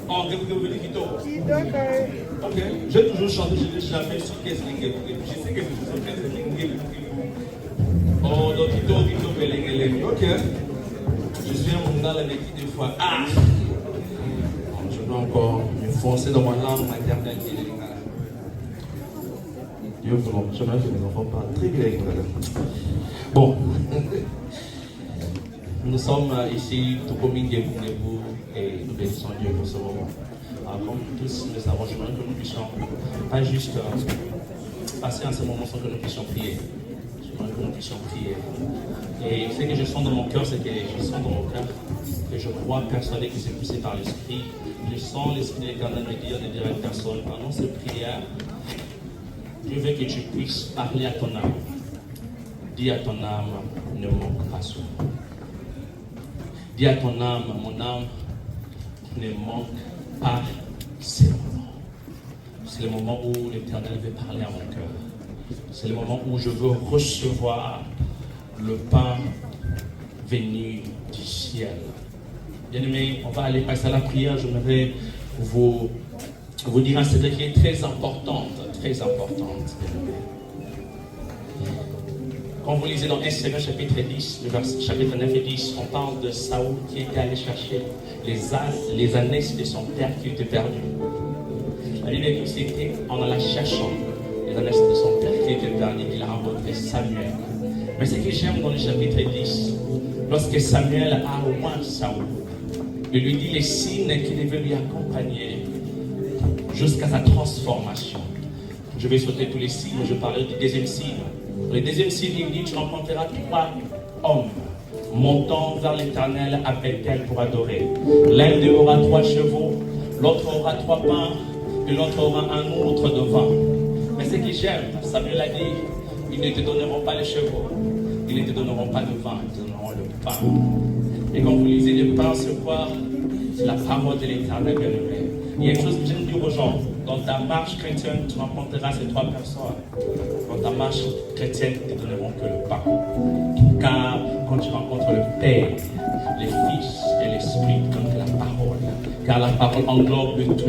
Oh, vous venez qui tombe. Ok. J'ai toujours chanté, je n'ai jamais su qu'est-ce que je sais que c'est sur qu'est-ce que oh, donc il tombe, ok. Je suis un monde dans la métier des fois. Ah! Je dois encore me forcer dans ma langue maternelle. Dieu bon, j'aimerais que mes enfants parlent très bien avec moi. Bon. Nous sommes ici, tout comme Ingébou, et nous bénissons Dieu pour ce moment. Alors, comme tous le savons, j'aimerais que nous puissions pas juste passer un seul moment sans que nous puissions prier. J'aimerais que nous puissions prier. Et ce que je sens dans mon cœur, c'est que je sens dans mon cœur que je crois persuadé que c'est poussé par l'Esprit. Je sens l'Esprit de l'Éternel me dire de dire à une personne, pendant cette prière, Dieu veut que tu puisses parler à ton âme. Dis à ton âme, ne manque pas souvent. Dis à ton âme, mon âme, ne manque pas ces moments. C'est le moment où l'Éternel veut parler à mon cœur. C'est le moment où je veux recevoir le pain venu du ciel. Bien-aimés, on va aller passer à la prière. J'aimerais vous dire un secret qui est très importante. Très importante. Quand vous lisez dans 1 Samuel chapitre 10, le chapitre 9 et 10, on parle de Saoul qui était allé chercher les années de son père qui était perdu. La Bible dit que c'était en la cherchant les années de son père qui était perdu qu'il a rencontré Samuel. Mais ce que j'aime dans le chapitre 10, lorsque Samuel a oint Saoul, il lui dit les signes qui devaient lui accompagner jusqu'à sa transformation. Je vais sauter tous les signes, je parlerai du deuxième signe. Le deuxième signe, il dit, tu rencontreras 3 hommes montant vers l'Éternel à Bethel pour adorer. L'un d'eux aura 3 chevaux, l'autre aura 3 pains, et l'autre aura un autre de vin. Mais ce que j'aime, Samuel a dit, ils ne te donneront pas les chevaux, ils ne te donneront pas de vin, ils te donneront le pain. Et quand vous lisez le pain ce soir, c'est la parole de l'Éternel bien-aimé. Il y a une chose que j'aime dire aux gens. Dans ta marche chrétienne, tu rencontreras ces 3 personnes. Dans ta marche chrétienne, ils ne te donneront que le pain. Car quand tu rencontres le Père, le Fils et l'Esprit, tu donnes la parole. Car la parole englobe tout.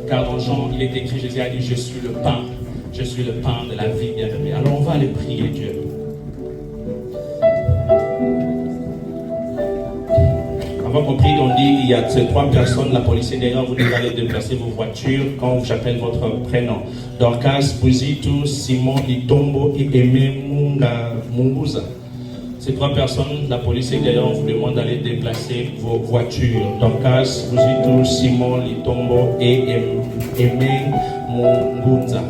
Car dans Jean, il est écrit, Jésus a dit, je suis le pain. Je suis le pain de la vie bien-aimée. Alors on va aller prier Dieu. Avant qu'on prie, on dit il y a ces 3 personnes, la police est derrière, vous devez aller déplacer vos voitures quand j'appelle votre prénom. Dorcas, Bouzitou, Simon, Itombo et Aimé Munguza. Ces 3 personnes, la police est derrière, on vous demande d'aller déplacer vos voitures. Dorcas, Bouzitou, Simon, Itombo et Aimé Munguza.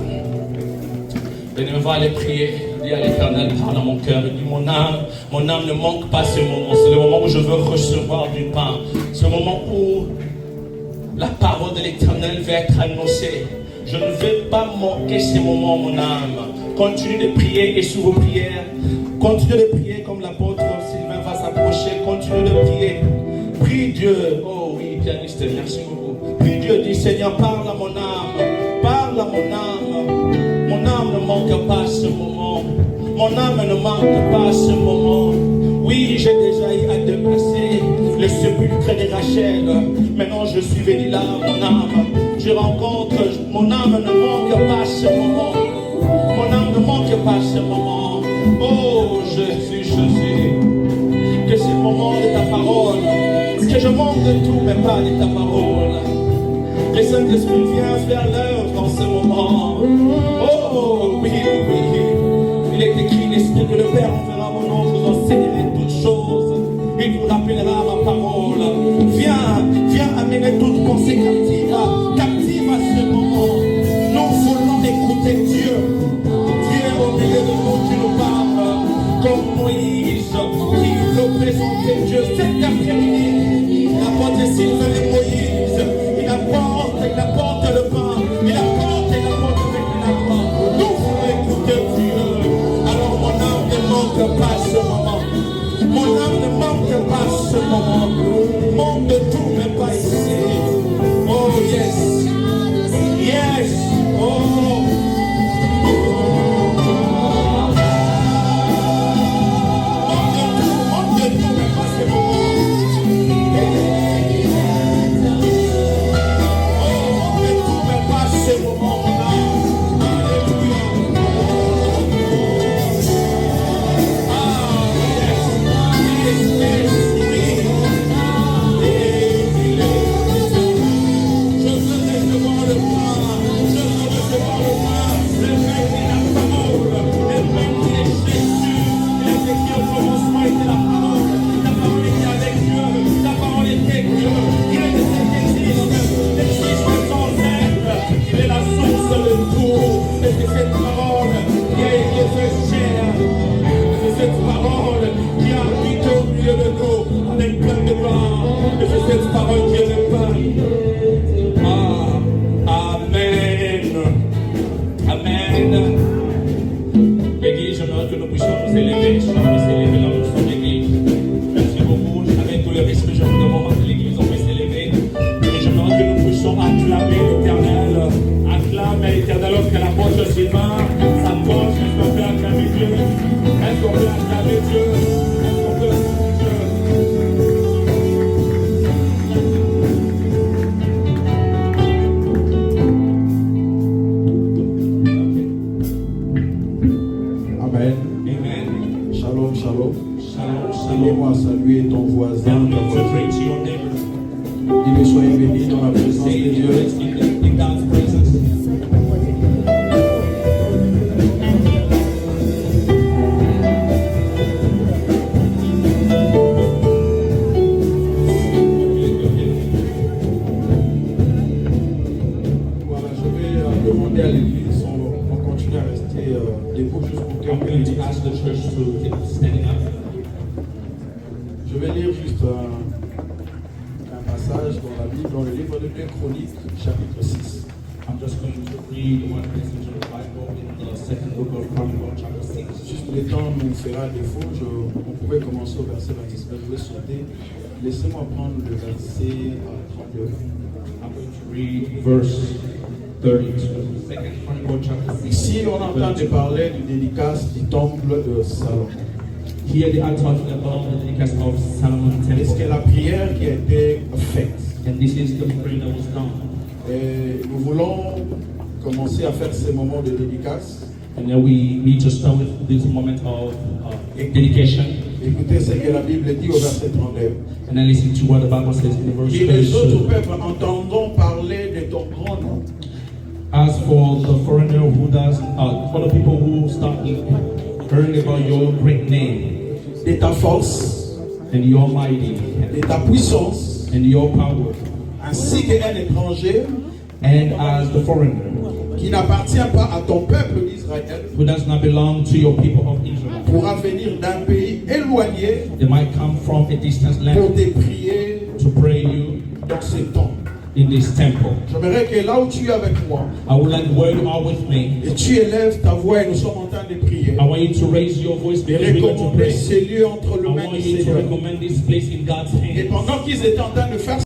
On va aller prier. Dis à l'Éternel, parle à mon cœur. Dis mon âme ne manque pas ce moment. C'est le moment où je veux recevoir du pain. C'est le moment où la parole de l'Éternel va être annoncée. Je ne veux pas manquer ces moments, mon âme. Continue de prier et sous vos prières. Continue de prier comme l'apôtre Sylvain va s'approcher. Continue de prier. Prie Dieu. Oh oui, pianiste, merci beaucoup. Prie Dieu, dis Seigneur, parle à mon âme. Parle à mon âme. Mon âme ne manque pas ce moment. Mon âme ne manque pas ce moment. Oui, j'ai déjà eu à dépasser le sépulcre de Rachel. Maintenant, je suis venu là, mon âme. Je rencontre, mon âme ne manque pas ce moment. Mon âme ne manque pas ce moment. Oh, Jésus, Jésus. Que c'est le moment de ta parole. Que je manque de tout, mais pas de ta parole. Le Saint-Esprit vient faire l'œuvre dans ce moment. Oh, oui, oui. Il est écrit, l'Esprit que le Père enverra mon nom, vous enseignerez toutes choses. Il vous rappellera ma parole. Viens amener toute pensée captive. Captive à ce moment. Nous voulons écouter Dieu. Viens au milieu de nous qui nous parle. Comme Moïse, qui veut présenter Dieu cet après-midi. L'apôtre Sylvain et Moïse. Il apporte le pain. Il apporte avec la croix. Nous voulons écouter Dieu. Alors mon âme ne manque pas ce moment. Mon âme ne manque pas ce moment. Manque de tout, mais pas ici. Oh, parole Dieu n'est pas. Ah, Amen. Amen. Église, j'aimerais que nous puissions nous élever. Si on peut s'élever dans notre église. Merci beaucoup. Avec tout le respect, je vous demande que l'église, on peut s'élever. Et j'aimerais que nous puissions acclamer l'Éternel. Acclamer l'Éternel lorsque la porte Sylvain s'approche. Est-ce qu'on peut acclamer Dieu? Est-ce qu'on peut acclamer Dieu? Est-ce qu'on peut acclamer Dieu? Amen. Shalom, shalom. Aimez-moi saluer ton voisin. Dis-le, soyez bénis dans la présence de Dieu. Voilà, je vais demander à l'église, on continue à rester debout juste pour terminer. Je vais lire juste un passage dans la Bible, dans le livre de 2 Chroniques, chapitre 6. I'm just going to read one passage of the Bible in the second book of Chronicles, chapter 6. Juste le temps nous fera défaut, on pouvait commencer au verset 26, mais je vais sauter. Laissez-moi prendre le verset 32. I'm going to read verse 32. Second Chronicles, chapter 6. Ici, on entend parler du dédicace du temple de Salomon. Here they are talking about the dédicace of Solomon's Et c'est temple. la prière qui a été faite. And this is the prayer that was done. Et nous voulons commencer à faire ces moments de dédicace. And then we need to start with this moment of dedication. Écoutez ce que la Bible dit au verset 31. And then listen to what the Bible says in the verse Et les autres 32. peuples entendront parler de ton grand nom. As for the foreigner who does, for the people who start hearing about your great name, de ta force, and your mighty, de ta puissance, and your power, ainsi qu'un étranger and as the foreigner qui n'appartient pas à ton peuple d'Israël who does not belong to your people of Israel. pourra venir d'un pays éloigné They might come from a distant pour land te prier to pray you dans ce temple. in this temple. J'aimerais que là où tu es avec moi, I would like where you are with me. et tu élèves ta voix et nous sommes en train de prier, I want you to raise your voice de because we're going to recommander pray. ces lieux entre I les mains want du you to Seigneur. recommend this place in God's Et hands. pendant qu'ils étaient en train de faire